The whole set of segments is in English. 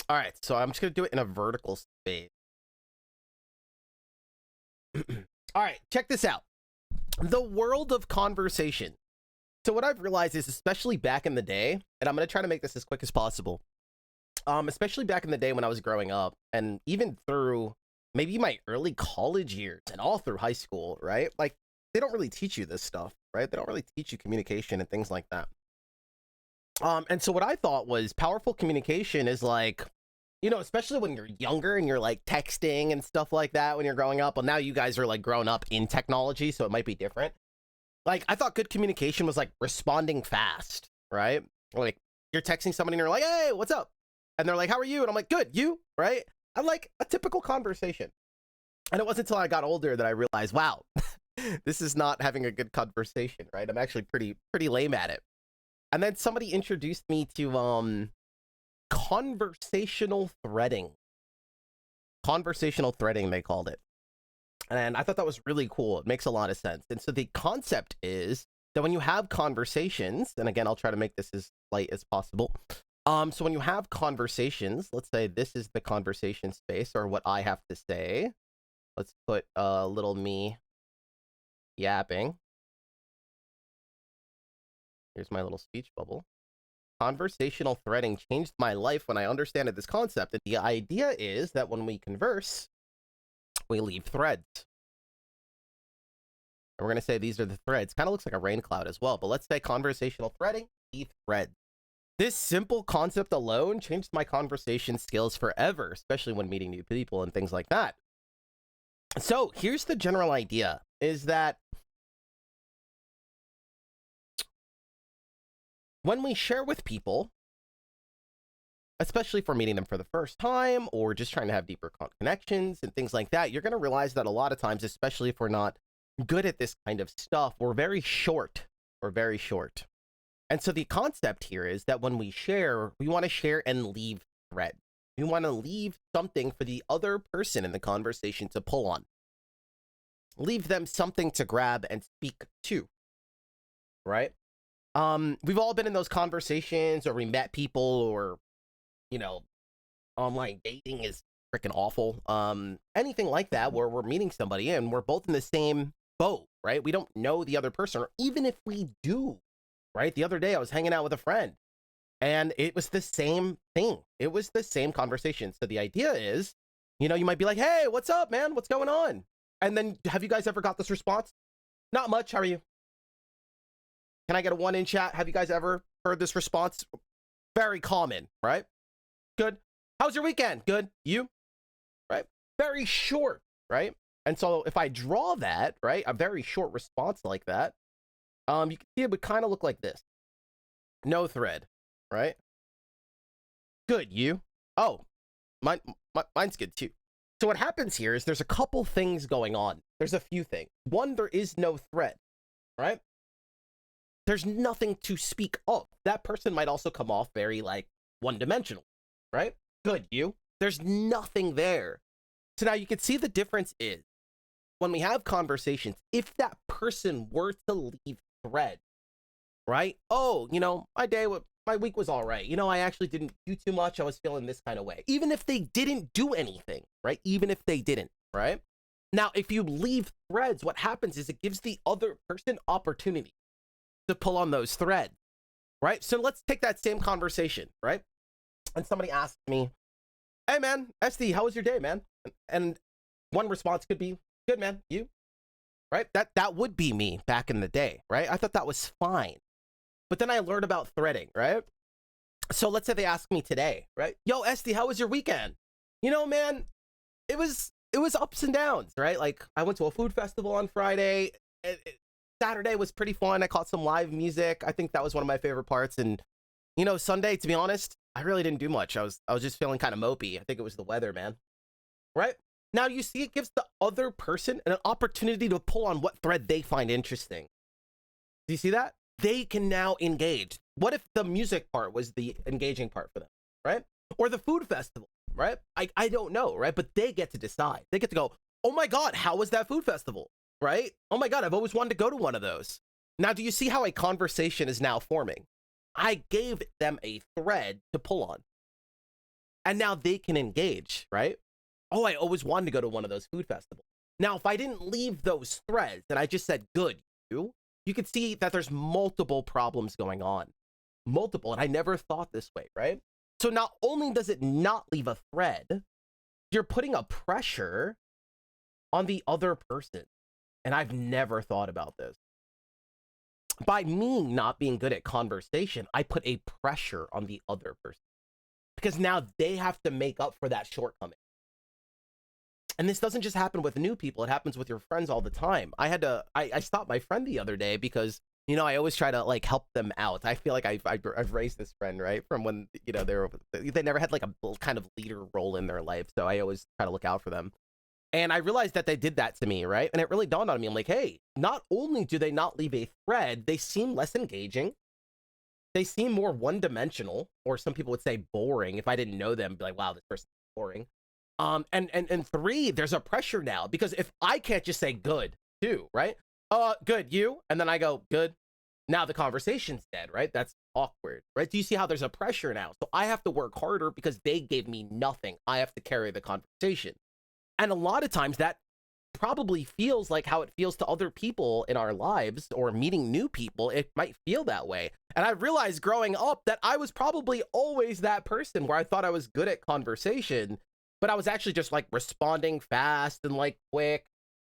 All right, so I'm just gonna do it in a vertical space. All right, check this out. The world of conversation. So what I've realized is, especially back in the day, and I'm gonna try to make this as quick as possible. Especially back in the day when I was growing up, and even through maybe my early college years and all through high school, right? Like they don't really teach you this stuff, right? They don't really teach you communication and things like that. And so what I thought was powerful communication is like, especially when you're younger and you're like texting and stuff like that when you're growing up. Well, now you guys are like grown up in technology, so it might be different. Like I thought good communication was like responding fast, right? Like you're texting somebody and you're like, hey, what's up? And they're like, how are you? And I'm like, good, you, right? I like a typical conversation. And it wasn't until I got older that I realized, wow, this is not having a good conversation, right? I'm actually pretty lame at it. And then somebody introduced me to conversational threading. Conversational threading, they called it. And I thought that was really cool. It makes a lot of sense. And so the concept is that when you have conversations, and again, I'll try to make this as light as possible. So when you have conversations, let's say this is the conversation space or what I have to say. Let's put little me yapping. Here's my little speech bubble. Conversational threading changed my life when I understood this concept. And the idea is that when we converse, we leave threads. And we're going to say these are the threads. Kind of looks like a rain cloud as well. But let's say conversational threading, leave threads. This simple concept alone changed my conversation skills forever, especially when meeting new people and things like that. So here's the general idea, is that when we share with people, especially for meeting them for the first time or just trying to have deeper connections and things like that, you're going to realize that a lot of times, especially if we're not good at this kind of stuff, we're very short. We're very short. And so the concept here is that when we share, we want to share and leave thread. We want to leave something for the other person in the conversation to pull on. Leave them something to grab and speak to, right? We've all been in those conversations, or we met people, or, online dating is freaking awful. Anything like that where we're meeting somebody and we're both in the same boat, right? We don't know the other person, or even if we do, right? The other day I was hanging out with a friend and it was the same thing. It was the same conversation. So the idea is, you might be like, hey, what's up, man? What's going on? And then have you guys ever got this response? Not much. How are you? Can I get a 1 in chat? Have you guys ever heard this response? Very common, right? Good. How's your weekend? Good. You? Right? Very short, right? And so if I draw that, right, a very short response like that, you can see it would kind of look like this. No thread, right? Good. You? Oh, mine's good too. So what happens here is there's a couple things going on. There's a few things. One, there is no thread, right? There's nothing to speak of. That person might also come off very like one-dimensional, right? Good, you. There's nothing there. So now you can see the difference is when we have conversations, if that person were to leave thread, right? Oh, my week was all right. I actually didn't do too much. I was feeling this kind of way. Even if they didn't do anything, right? Even if they didn't, right? Now, if you leave threads, what happens is it gives the other person opportunity to pull on those threads, right? So let's take that same conversation, right? And somebody asked me, hey, man, SD, how was your day, man? And one response could be, good, man, you? Right? That would be me back in the day, right? I thought that was fine. But then I learned about threading, right? So let's say they ask me today, right? Yo, SD, how was your weekend? Man, it was ups and downs, right? Like I went to a food festival on Friday. Saturday was pretty fun. I caught some live music. I think that was one of my favorite parts. And Sunday, to be honest, I really didn't do much. I was just feeling kind of mopey. I think it was the weather, man. Right? Now you see it gives the other person an opportunity to pull on what thread they find interesting. Do you see that? They can now engage. What if the music part was the engaging part for them, right? Or the food festival, right? I don't know, right? But they get to decide. They get to go, oh my God, how was that food festival, right? Oh my God, I've always wanted to go to one of those. Now, do you see how a conversation is now forming? I gave them a thread to pull on. And now they can engage, right? Oh, I always wanted to go to one of those food festivals. Now, if I didn't leave those threads and I just said, good, you could see that there's multiple problems going on. Multiple. And I never thought this way, right? So not only does it not leave a thread, you're putting a pressure on the other person. And I've never thought about this. By me not being good at conversation, I put a pressure on the other person because now they have to make up for that shortcoming. And this doesn't just happen with new people. It happens with your friends all the time. I stopped my friend the other day because, I always try to like help them out. I feel like I've raised this friend, right? From when, they never had like a kind of leader role in their life. So I always try to look out for them. And I realized that they did that to me, right? And it really dawned on me. I'm like, hey, not only do they not leave a thread, they seem less engaging. They seem more one-dimensional, or some people would say boring. If I didn't know them, I'd be like, wow, this person's boring. And three, there's a pressure now because if I can't just say good too, right? Good, you, and then I go good. Now the conversation's dead, right? That's awkward, right? Do you see how there's a pressure now? So I have to work harder because they gave me nothing. I have to carry the conversation. And a lot of times that probably feels like how it feels to other people in our lives or meeting new people. It might feel that way. And I realized growing up that I was probably always that person where I thought I was good at conversation, but I was actually just like responding fast and like quick,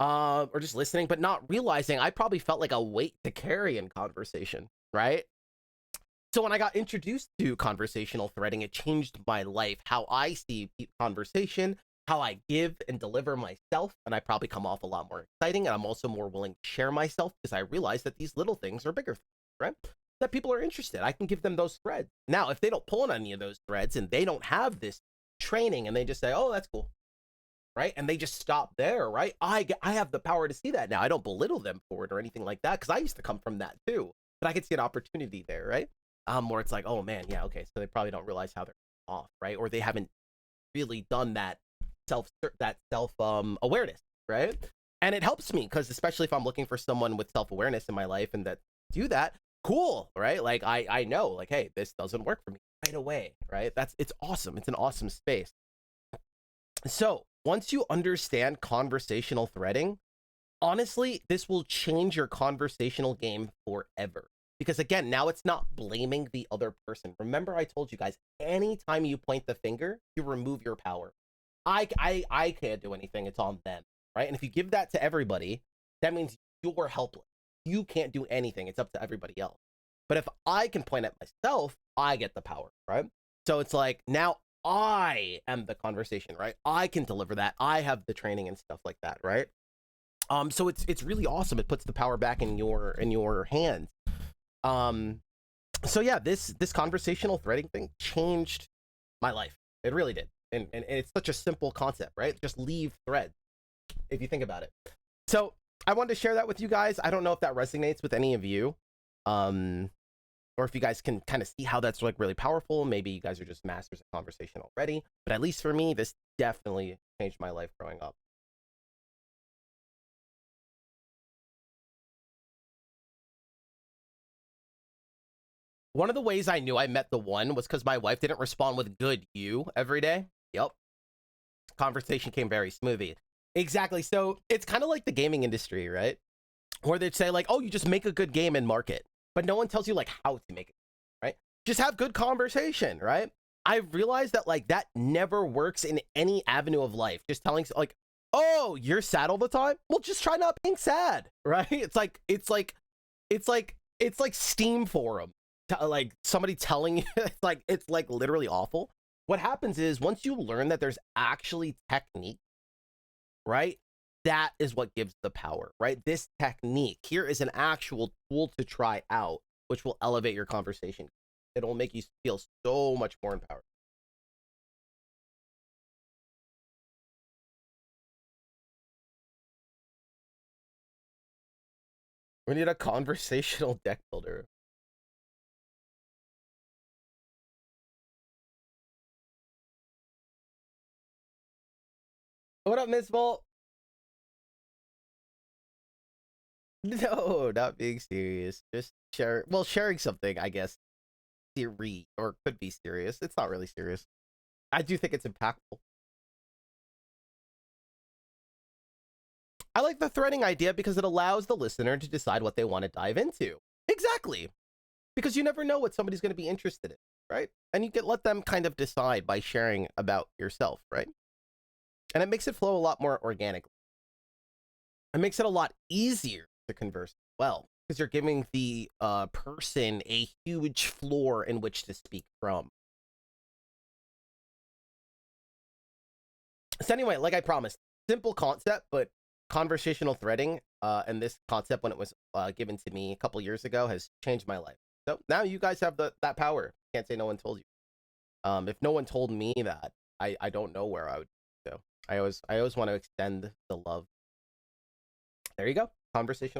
or just listening, but not realizing I probably felt like a weight to carry in conversation, right? So when I got introduced to conversational threading, it changed my life, how I see conversation, how I give and deliver myself, and I probably come off a lot more exciting, and I'm also more willing to share myself because I realize that these little things are bigger things, right? That people are interested. I can give them those threads. Now, if they don't pull on any of those threads and they don't have this training and they just say, oh, that's cool, right? And they just stop there, right? I have the power to see that now. I don't belittle them for it or anything like that because I used to come from that too, but I could see an opportunity there, right? Where it's like, oh man, yeah, okay, so they probably don't realize how they're off, right? Or they haven't really done that self awareness, right? And it helps me because especially if I'm looking for someone with self-awareness in my life and that do that, cool, right? Like I know, like, hey, this doesn't work for me right away, right? It's awesome. It's an awesome space. So once you understand conversational threading, honestly, this will change your conversational game forever. Because again, now it's not blaming the other person. Remember, I told you guys, anytime you point the finger, you remove your power. I can't do anything. It's on them, right? And if you give that to everybody, that means you're helpless. You can't do anything. It's up to everybody else. But if I can point at myself, I get the power, right? So it's like now I am the conversation, right? I can deliver that. I have the training and stuff like that, right? So it's really awesome. It puts the power back in your hands. So yeah, this conversational threading thing changed my life. It really did. And it's such a simple concept, right? Just leave threads if you think about it. So I wanted to share that with you guys. I don't know if that resonates with any of you. Or if you guys can kind of see how that's like really powerful. Maybe you guys are just masters of conversation already. But at least for me, this definitely changed my life growing up. One of the ways I knew I met the one was because my wife didn't respond with good you every day. Yep. Conversation came very smoothly. Exactly. So it's kind of like the gaming industry, right? Where they'd say like, oh, you just make a good game and market, but no one tells you like how to make it, right? Just have good conversation, right? I realized that like that never works in any avenue of life. Just telling like, oh, you're sad all the time. Well, just try not being sad, right? It's like Steam forum, like somebody telling you it's like literally awful. What happens is once you learn that there's actually technique, right? That is what gives the power, right? This technique here is an actual tool to try out, which will elevate your conversation. It'll make you feel so much more empowered. We need a conversational deck builder. What up, Miss Volt? No, not being serious. Just sharing something, I guess. Theory, or could be serious. It's not really serious. I do think it's impactful. I like the threading idea because it allows the listener to decide what they want to dive into. Exactly. Because you never know what somebody's going to be interested in, right? And you can let them kind of decide by sharing about yourself, right? And it makes it flow a lot more organically. It makes it a lot easier to converse well because you're giving the person a huge floor in which to speak from. So anyway, like I promised, simple concept, but conversational threading and this concept when it was given to me a couple years ago has changed my life. So now you guys have that power. Can't say no one told you. If no one told me that, I don't know where I would go. I always want to extend the love. There you go. Conversational